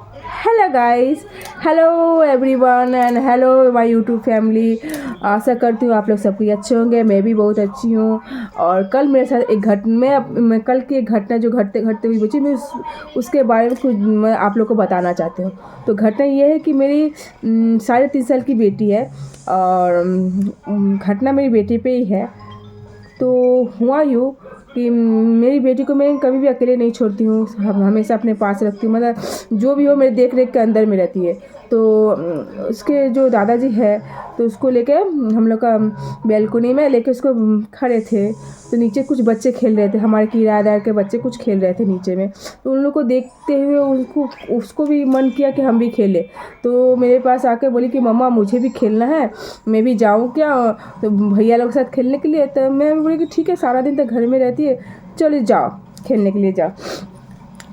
Hello guys, hello everyone and hello my YouTube family. आशा करती हूँ आप लोग सबकी अच्छे होंगे। मैं भी बहुत अच्छी हूँ। और कल मेरे साथ एक मैं कल की एक घटना जो घटते घटते हुई बची, उसके बारे में कुछ मैं आप लोग को बताना चाहती हूँ। तो घटना ये है कि मेरी 3.5 साल की बेटी है और घटना मेरी बेटी पे ही है। तो हुआ यूँ कि मेरी बेटी को मैं कभी भी अकेले नहीं छोड़ती हूँ, हमेशा अपने पास रखती हूँ। मतलब जो भी हो मेरे देख रेख के अंदर में रहती है। तो उसके जो दादाजी है तो उसको लेके हम लोग का बैल्कनी में लेके उसको खड़े थे। तो नीचे कुछ बच्चे खेल रहे थे, हमारे किराएदार के बच्चे कुछ खेल रहे थे नीचे में। तो उन लोग को देखते हुए उसको भी मन किया कि हम भी खेलें। तो मेरे पास आके बोली कि मम्मा मुझे भी खेलना है, मैं भी जाऊँ क्या तो भैया लोग के साथ खेलने के लिए। तो मैं बोली कि ठीक है, सारा दिन तो घर में रहती है, चलो जाओ खेलने के लिए जाओ।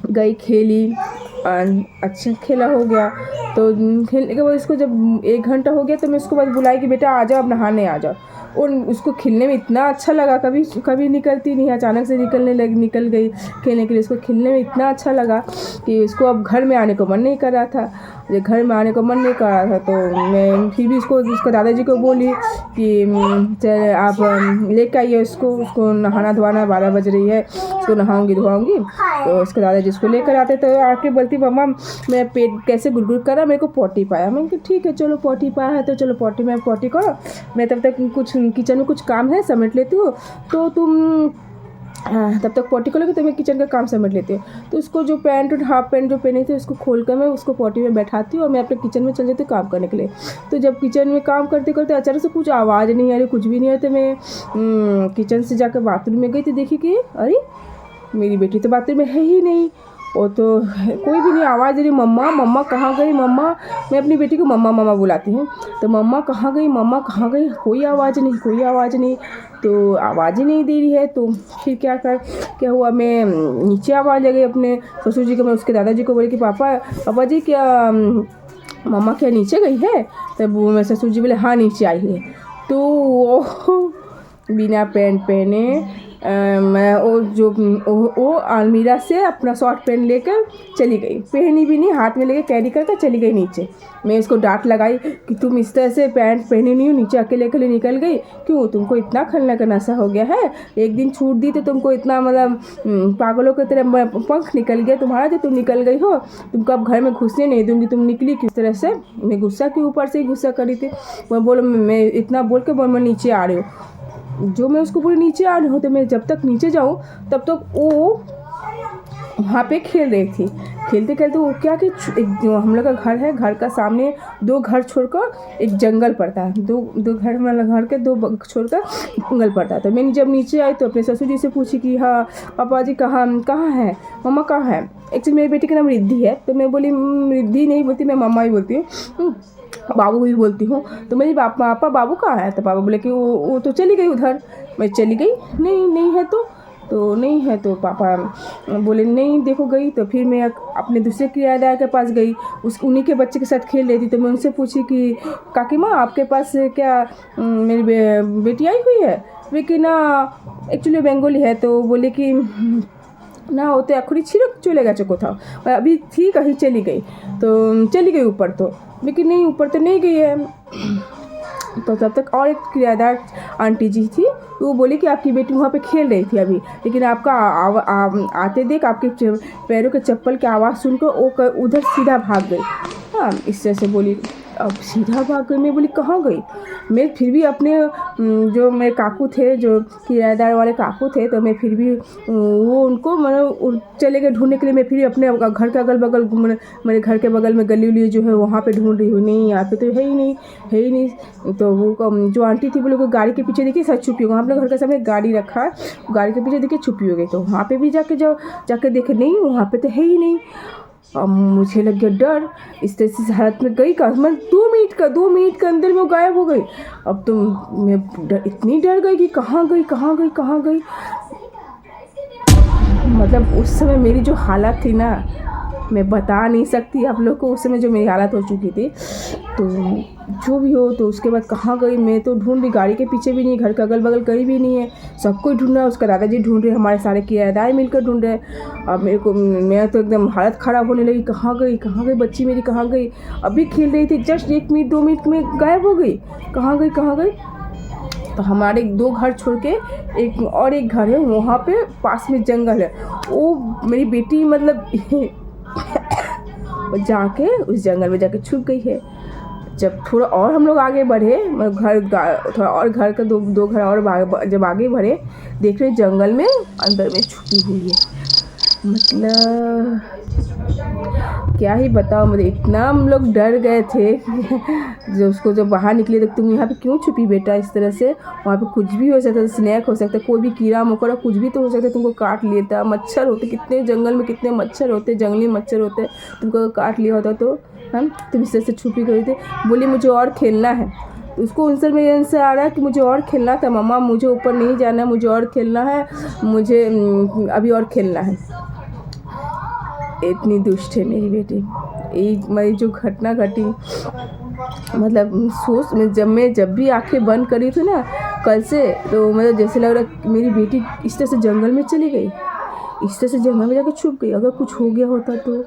गई खेली और अच्छा खेला हो गया। तो खेलने के बाद इसको जब 1 घंटा हो गया तो मैं उसको बाद बुलाई कि बेटा आ जाओ, अब नहाने आ जाओ। और उसको खेलने में इतना अच्छा लगा, कभी कभी निकलती नहीं, अचानक से निकल गई खेलने के लिए। उसको खेलने में इतना अच्छा लगा कि उसको अब घर में आने को मन नहीं कर रहा था। जब घर में आने को मन नहीं कर रहा था तो मैं फिर भी उसको दादाजी को बोली कि चल आप लेके आइए उसको नहाना धोवाना, 12 बज रही है, उसको नहाऊंगी धोवाऊंगी। तो उसके दादाजी उसको लेकर आते तो आके बोलती मम्मा मैं पेट कैसे गुड़गुड़ कर रहा, मेरे को पॉटी पाया। मैंने कहा ठीक है चलो पॉटी पाया है तो चलो पॉटी करो, मैं तब तक कुछ किचन में कुछ काम है समेट लेती हूँ। तो तुम तब तक पॉटी को लगे तो मैं किचन का काम समेट लेती हूँ। तो उसको जो पैंट और हाफ पैंट जो पहने थे उसको खोल कर मैं उसको पॉटी में बैठाती हूँ और मैं अपने किचन में चल जाती हूँ काम करने के लिए। तो जब किचन में काम करते करते अचानक से कुछ आवाज़ नहीं आ रही, कुछ भी नहीं है। तो मैं किचन से जाकर बाथरूम में गई तो देखी कि अरे मेरी बेटी तो बाथरूम में है ही नहीं। वो तो कोई भी नहीं आवाज़ दे रही, मम्मा मम्मा कहाँ गई मम्मा। मैं अपनी बेटी को मम्मा मम्मा बुलाती हूँ। तो मम्मा कहाँ गई, मम्मा कहाँ गई, कोई आवाज़ नहीं, कोई आवाज़ नहीं। तो आवाज़ ही नहीं दे रही है। तो फिर क्या हुआ, मैं नीचे आवाज़ लगी अपने ससुर जी को। मैं उसके दादाजी को बोली कि पापा जी क्या मम्मा क्या नीचे गई है। तब वो मेरे ससुर जी बोले हाँ नीचे आई है। तो वो बिना पैंट पहने मैं वो अलमीरा से अपना शॉर्ट पैंट लेकर चली गई, पहनी भी नहीं, हाथ में लेके कैरी करके चली गई नीचे। मैं इसको डांट लगाई कि तुम इस तरह से पैंट पहनी नहीं हो, नीचे अकेले अकेले निकल गई क्यों, तुमको इतना खलने का नशा हो गया है। एक दिन छूट दी तो तुमको इतना मतलब पागलों की तरह पंख निकल गया तुम्हारा, जो तुम निकल गई हो, तुमको अब घर में घुसने नहीं दूंगी, तुम निकली किस तरह से। मैं गुस्सा के ऊपर से ही गुस्सा करी थी। मैं इतना बोल के मैं नीचे आ रही हूँ। जो मैं उसको पूरी नीचे आ रही हूँ तो मैं जब तक नीचे जाऊँ तब तक वो वहाँ पे खेल रही थी। खेलते खेलते वो क्या कि एक जो हम लोग का घर है, घर का सामने 2 घर छोड़कर एक जंगल पड़ता है। दो घर मतलब घर के 2 छोड़कर जंगल पड़ता है। तो मैंने जब नीचे आई तो अपने ससुर जी से पूछी कि हाँ पापा जी कहाँ कहाँ है, मम्मा कहाँ है। एक्चुअली मेरी बेटी का नाम रिद्धि है। तो मैं बोली रिद्धि नहीं बोलती, मैं मम्मा ही बोलती हूँ, बाबू भी बोलती हूँ। तो मेरी पापा बाबू कहाँ है। तो पापा बोले कि वो तो चली गई उधर। मैं चली गई, नहीं है तो नहीं है। तो पापा बोले नहीं देखो गई। तो फिर मैं अपने दूसरे किराएदार के पास गई, उन्हीं के बच्चे के साथ खेल रही थी। तो मैं उनसे पूछी कि काकी माँ आपके पास क्या मेरी बेटी आई हुई है। लेकिन एक्चुअली बेंगोली है। तो बोले कि ना वो तो अखड़ी छिड़क चले गए चको था, अभी थी कहीं चली गई। तो चली गई ऊपर, तो लेकिन नहीं ऊपर तो नहीं गई है। तो तब तक और एक किराएदार आंटी जी थी, वो बोली कि आपकी बेटी वहाँ पे खेल रही थी अभी, लेकिन आपका आते देख आपके पैरों के चप्पल की आवाज़ सुनकर वो उधर सीधा भाग गई। हाँ इस तरह से बोली। अब सीधा भाग गई, मैं बोली कहाँ गई। मैं फिर भी अपने जो मेरे काकू थे, जो किराएदार वाले काकू थे, तो मैं फिर भी वो उनको मतलब चले गए ढूंढने के लिए। मैं फिर अपने घर के अगल बगल मेरे घर के बगल में गली उली जो है वहाँ पे ढूंढ रही हूँ, नहीं यहाँ पे तो है ही नहीं। तो वो जो आंटी थी बोले को गाड़ी के पीछे देखिए सच छुपी हो गई। हम लोग घर के सामने गाड़ी रखा है, गाड़ी के पीछे देखिए छुपी हो गई। तो वहाँ पे भी जाके देखे, नहीं वहाँ पे तो है ही नहीं। अब मुझे लग गया डर, इस तरह से हालत में गई का मैं 2 मिनट के अंदर में वो गायब हो गई। अब तो मैं इतनी डर गई कि कहाँ गई। मतलब उस समय मेरी जो हालत थी ना, मैं बता नहीं सकती आप लोग को उस समय जो मेरी हालत हो चुकी थी। तो जो भी हो, तो उसके बाद कहाँ गई मैं तो ढूंढ रही, गाड़ी के पीछे भी नहीं, घर के अगल बगल कहीं भी नहीं है, सबको ढूंढ रहा है। उसका दादाजी ढूंढ रहे, हमारे सारे किराएदार मिलकर ढूंढ रहे। अब मेरे को, मैं तो एकदम हालत ख़राब होने लगी, कहाँ गई बच्ची मेरी, कहाँ गई? अभी खेल रही थी, जस्ट 1 मिनट 2 मिनट में गायब हो गई। कहाँ गई? तो हमारे 2 घर छोड़ के एक घर है, वहाँ पे पास में जंगल है। वो मेरी बेटी मतलब जाके उस जंगल में जाके छुप गई है। जब थोड़ा और हम लोग आगे बढ़े, थोड़ा और घर का दो घर और जब आगे बढ़े, देख रहे जंगल में अंदर में छुपी हुई है। मतलब क्या ही बताओ, मुझे इतना हम लोग डर गए थे जो उसको जब बाहर निकले तो तुम यहाँ पे क्यों छुपी बेटा इस तरह से? वहाँ पे कुछ भी हो सकता है, स्नैक हो सकता है, कोई भी कीड़ा मकोड़ा कुछ भी तो हो सकता है, तुमको काट लेता। मच्छर होते कितने जंगल में, कितने मच्छर होते, जंगली मच्छर होते, तुमको काट लिया होता तो हम तुम इस तरह से छुपी गई थी। बोली मुझे और खेलना है। उसको आंसर में आंसर आ रहा है कि मुझे और खेलना था मम्मा, मुझे ऊपर नहीं जाना है, मुझे और खेलना है, मुझे अभी और खेलना है। इतनी दुष्ट है मेरी बेटी। मेरी जो घटना घटी, मतलब सोच मैं जब भी आंखें बंद करी थी ना कल से, तो मतलब जैसे लग रहा मेरी बेटी इस तरह से जंगल में चली गई, इस तरह से जंगल में जाकर छुप गई। अगर कुछ हो गया होता तो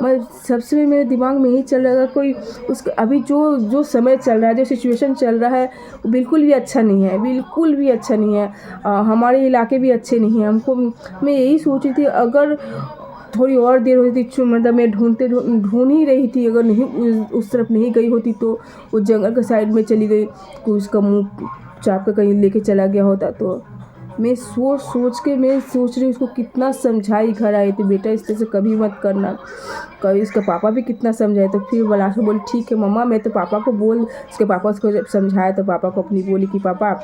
मैं सबसे मेरे दिमाग में यही चल रहा था, कोई उसका अभी जो समय चल रहा है, जो सिचुएशन चल रहा है, वो बिल्कुल भी अच्छा नहीं है, बिल्कुल भी अच्छा नहीं है। हमारे इलाके भी अच्छे नहीं हैं। हमको, मैं यही सोची थी अगर थोड़ी और देर होती थी, मतलब मैं ढूंढ ही रही थी, अगर नहीं उस तरफ नहीं गई होती तो वो जंगल के साइड में चली गई, कोई उसका मुंह चाप कर कहीं लेके चला गया होता। तो मैं सोच रही उसको कितना समझाई, घर आई तो बेटा इस तरह से कभी मत करना। कभी उसका पापा भी कितना समझाए, तो फिर लास्ट में बोली ठीक है मम्मा, मैं तो पापा को उसके पापा उसको जब समझाया तो पापा को अपनी बोली कि पापा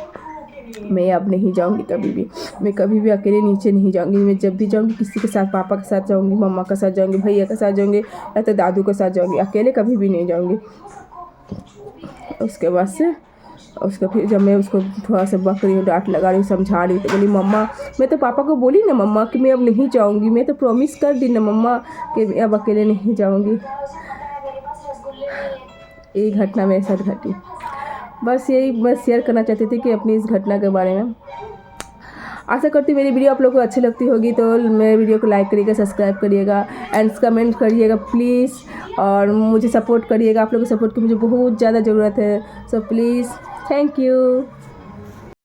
मैं अब नहीं जाऊंगी कभी भी, मैं कभी भी अकेले नीचे नहीं जाऊंगी। मैं जब भी जाऊंगी किसी के साथ, पापा के साथ जाऊंगी, मम्मा के साथ जाऊंगी, भैया के साथ जाऊंगी, या तो दादू के साथ जाऊंगी, अकेले कभी भी नहीं जाऊंगी। उसके बाद से उसका फिर जब मैं उसको थोड़ा सा बक रही हूँ, डांट लगा रही हूँ, समझा रही हूँ, तो बोली मम्मा मैं तो पापा को बोली ना मम्मा कि मैं अब नहीं जाऊंगी, मैं तो प्रॉमिस कर दी ना मम्मा कि मैं अब अकेले नहीं जाऊंगी। यही घटना मेरे साथ घटी। बस यही मैं शेयर करना चाहती थी कि अपनी इस घटना के बारे में। आशा करती मेरी वीडियो आप लोगों को अच्छी लगती होगी, तो मेरे वीडियो को लाइक करिएगा, सब्सक्राइब करिएगा एंड कमेंट करिएगा प्लीज़, और मुझे सपोर्ट करिएगा। आप लोगों को सपोर्ट की मुझे बहुत ज़्यादा ज़रूरत है, सो प्लीज़ थैंक यू।